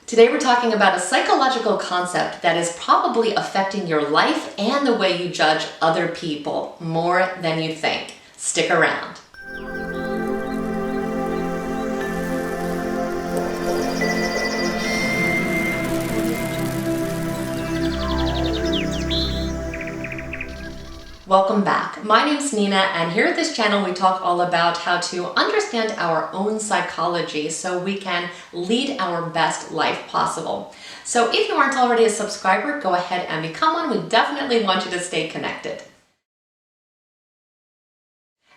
Today we're talking about a psychological concept that is probably affecting your life and the way you judge other people more than you think. Stick around. Welcome back. My name's Nina, and here at this channel we talk all about how to understand our own psychology so we can lead our best life possible. So if you aren't already a subscriber, go ahead and become one. We definitely want you to stay connected.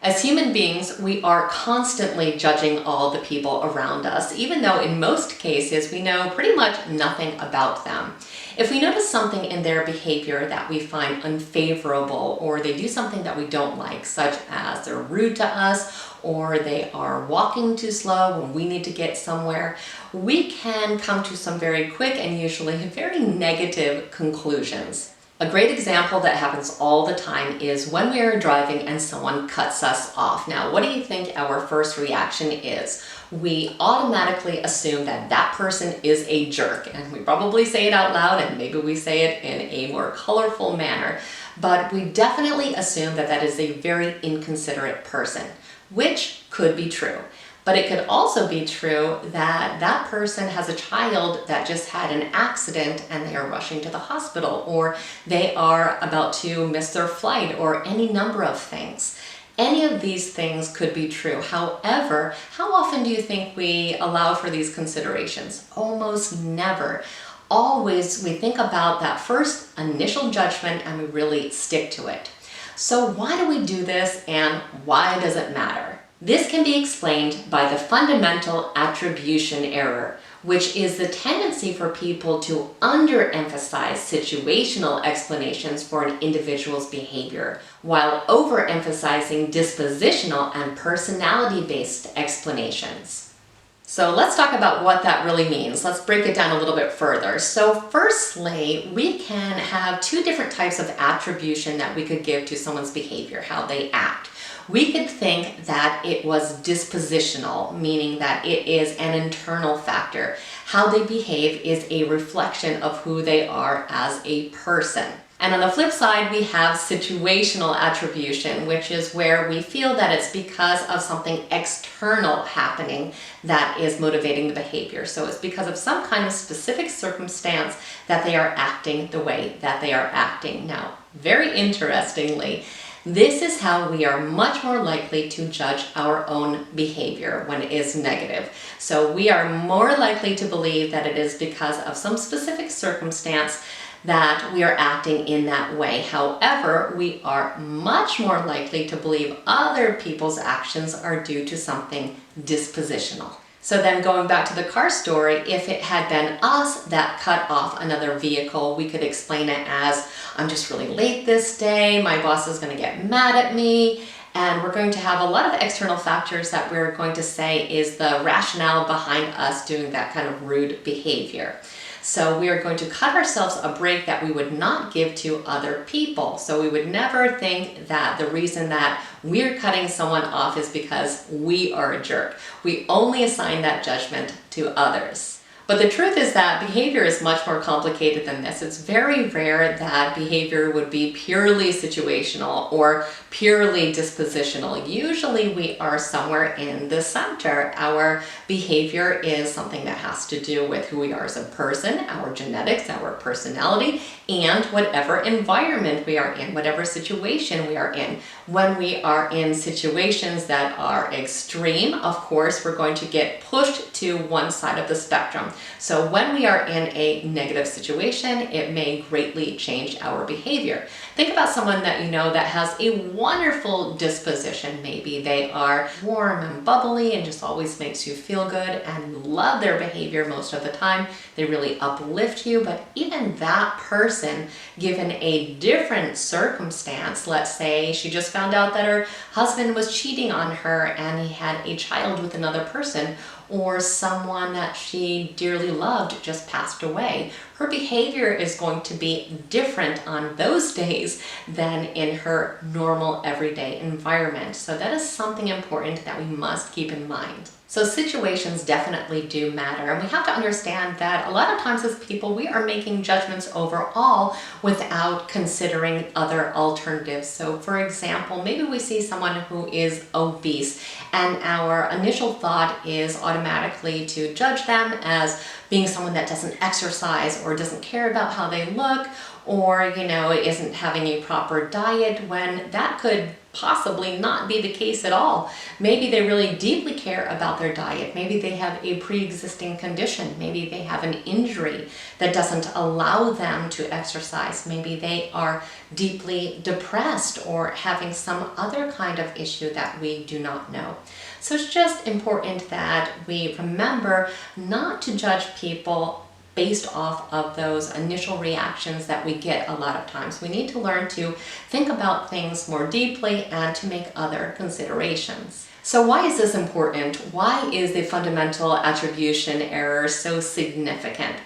As human beings, we are constantly judging all the people around us, even though in most cases we know pretty much nothing about them. If we notice something in their behavior that we find unfavorable, or they do something that we don't like, such as they're rude to us, or they are walking too slow when we need to get somewhere, we can come to some very quick and usually very negative conclusions. A great example that happens all the time is when we are driving and someone cuts us off. Now, what do you think our first reaction is? We automatically assume that that person is a jerk, and we probably say it out loud, and maybe we say it in a more colorful manner, but we definitely assume that that is a very inconsiderate person, which could be true. But it could also be true that that person has a child that just had an accident and they are rushing to the hospital, or they are about to miss their flight, or any number of things. Any of these things could be true. However, how often do you think we allow for these considerations? Almost never. Always we think about that first initial judgment and we really stick to it. So why do we do this, and why does it matter? This can be explained by the Fundamental Attribution Error, which is the tendency for people to underemphasize situational explanations for an individual's behavior, while overemphasizing dispositional and personality-based explanations. So let's talk about what that really means. Let's break it down a little bit further. So firstly, we can have two different types of attribution that we could give to someone's behavior, how they act. We could think that it was dispositional, meaning that it is an internal factor. How they behave is a reflection of who they are as a person. And on the flip side, we have situational attribution, which is where we feel that it's because of something external happening that is motivating the behavior. So it's because of some kind of specific circumstance that they are acting the way that they are acting. Now, very interestingly, this is how we are much more likely to judge our own behavior when it is negative. So we are more likely to believe that it is because of some specific circumstance that we are acting in that way. However, we are much more likely to believe other people's actions are due to something dispositional. So then going back to the car story, if it had been us that cut off another vehicle, we could explain it as, I'm just really late this day, my boss is going to get mad at me, and we're going to have a lot of external factors that we're going to say is the rationale behind us doing that kind of rude behavior. So we are going to cut ourselves a break that we would not give to other people. So we would never think that the reason that we're cutting someone off is because we are a jerk. We only assign that judgment to others. But the truth is that behavior is much more complicated than this. It's very rare that behavior would be purely situational or purely dispositional. Usually we are somewhere in the center. Our behavior is something that has to do with who we are as a person, our genetics, our personality, and whatever environment we are in, whatever situation we are in. When we are in situations that are extreme, of course, we're going to get pushed to one side of the spectrum. So when we are in a negative situation, it may greatly change our behavior. Think about someone that you know that has a wonderful disposition. Maybe they are warm and bubbly and just always makes you feel good, and you love their behavior most of the time. They really uplift you, but even that person, given a different circumstance, let's say she just found out that her husband was cheating on her and he had a child with another person, or someone that she dearly loved just passed away, her behavior is going to be different on those days than in her normal everyday environment. So that is something important that we must keep in mind. So situations definitely do matter, and we have to understand that a lot of times as people we are making judgments overall without considering other alternatives. So for example, maybe we see someone who is obese and our initial thought is automatically to judge them as being someone that doesn't exercise or doesn't care about how they look, or isn't having a proper diet, when that could possibly not be the case at all. Maybe they really deeply care about their diet. Maybe they have a pre-existing condition. Maybe they have an injury that doesn't allow them to exercise. Maybe they are deeply depressed or having some other kind of issue that we do not know. So it's just important that we remember not to judge people based off of those initial reactions that we get a lot of times. We need to learn to think about things more deeply and to make other considerations. So why is this important? Why is the fundamental attribution error so significant?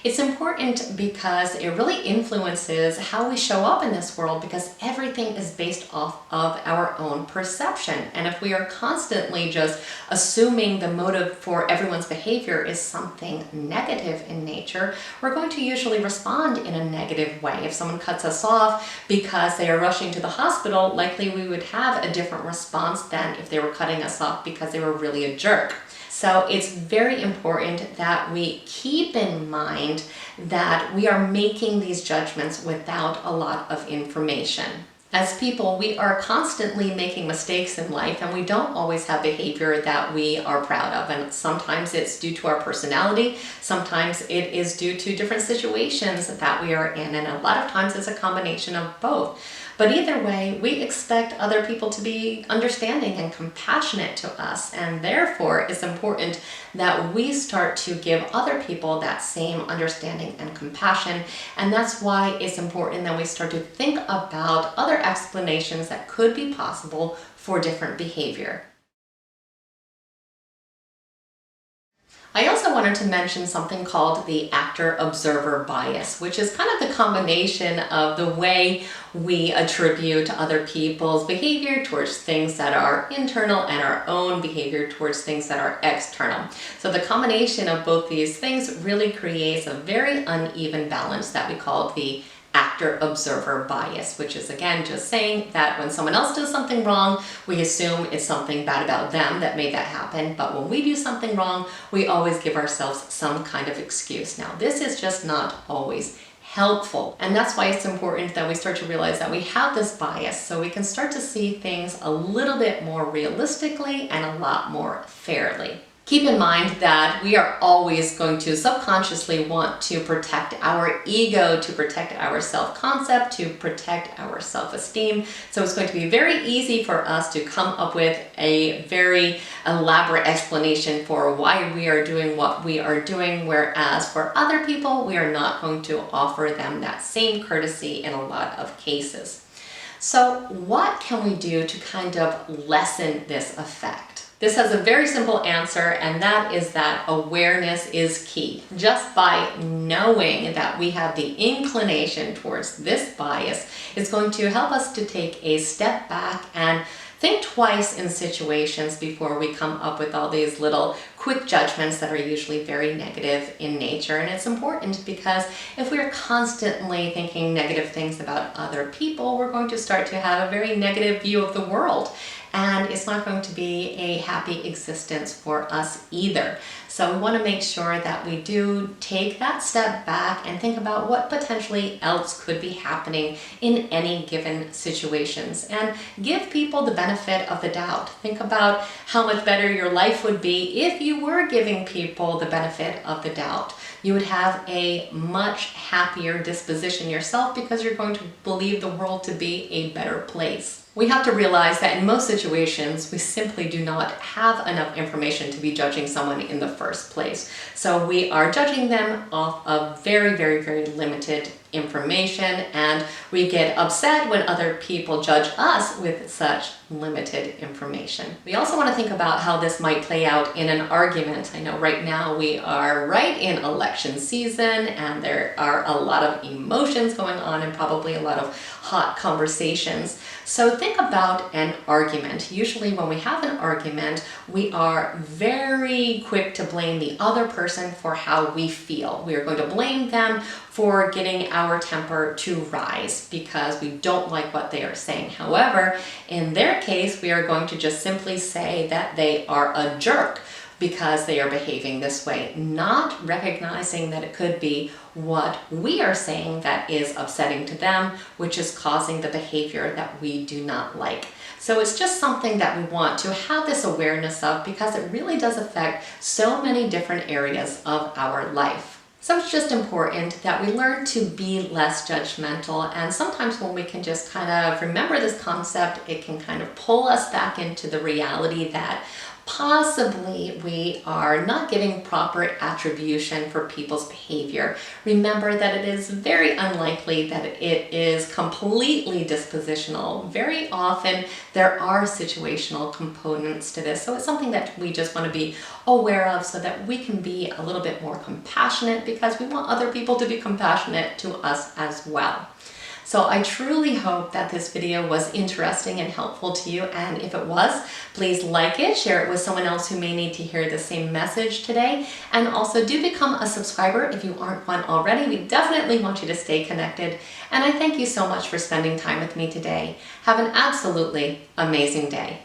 It's important because it really influences how we show up in this world, because everything is based off of our own perception. And if we are constantly just assuming the motive for everyone's behavior is something negative in nature, we're going to usually respond in a negative way. If someone cuts us off because they are rushing to the hospital, likely we would have a different response than if they were cutting us off because they were really a jerk. So it's very important that we keep in mind that we are making these judgments without a lot of information. As people, we are constantly making mistakes in life, and we don't always have behavior that we are proud of. And sometimes it's due to our personality, sometimes it is due to different situations that we are in, and a lot of times it's a combination of both. But either way, we expect other people to be understanding and compassionate to us, and therefore it's important that we start to give other people that same understanding and compassion. And that's why it's important that we start to think about other explanations that could be possible for different behavior. I also wanted to mention something called the actor-observer bias, which is kind of the combination of the way we attribute other people's behavior towards things that are internal and our own behavior towards things that are external. So the combination of both these things really creates a very uneven balance that we call the actor-observer bias, which is again just saying that when someone else does something wrong, we assume it's something bad about them that made that happen, but when we do something wrong, we always give ourselves some kind of excuse. Now, this is just not always helpful, and that's why it's important that we start to realize that we have this bias so we can start to see things a little bit more realistically and a lot more fairly. Keep in mind that we are always going to subconsciously want to protect our ego, to protect our self-concept, to protect our self-esteem. So it's going to be very easy for us to come up with a very elaborate explanation for why we are doing what we are doing, whereas for other people, we are not going to offer them that same courtesy in a lot of cases. So what can we do to kind of lessen this effect? This has a very simple answer, and that is that awareness is key. Just by knowing that we have the inclination towards this bias is going to help us to take a step back and think twice in situations before we come up with all these little quick judgments that are usually very negative in nature. And it's important because if we're constantly thinking negative things about other people, we're going to start to have a very negative view of the world. And it's not going to be a happy existence for us either. So we want to make sure that we do take that step back and think about what potentially else could be happening in any given situations, and give people the benefit of the doubt. Think about how much better your life would be if you were giving people the benefit of the doubt. You would have a much happier disposition yourself because you're going to believe the world to be a better place. We have to realize that in most situations, we simply do not have enough information to be judging someone in the first place. So we are judging them off of very, very, very limited information, and we get upset when other people judge us with such limited information. We also want to think about how this might play out in an argument. I know right now we are right in election season and there are a lot of emotions going on and probably a lot of hot conversations. So think about an argument. Usually when we have an argument, we are very quick to blame the other person for how we feel. We are going to blame them for getting our temper to rise because we don't like what they are saying. However, in their case, we are going to just simply say that they are a jerk because they are behaving this way, not recognizing that it could be what we are saying that is upsetting to them, which is causing the behavior that we do not like. So it's just something that we want to have this awareness of because it really does affect so many different areas of our life. So it's just important that we learn to be less judgmental, and sometimes when we can just kind of remember this concept, it can kind of pull us back into the reality that possibly we are not giving proper attribution for people's behavior. Remember that it is very unlikely that it is completely dispositional. Very often there are situational components to this, so it's something that we just want to be aware of so that we can be a little bit more compassionate because we want other people to be compassionate to us as well. So I truly hope that this video was interesting and helpful to you, and if it was, please like it, share it with someone else who may need to hear the same message today, and also do become a subscriber if you aren't one already. We definitely want you to stay connected, and I thank you so much for spending time with me today. Have an absolutely amazing day.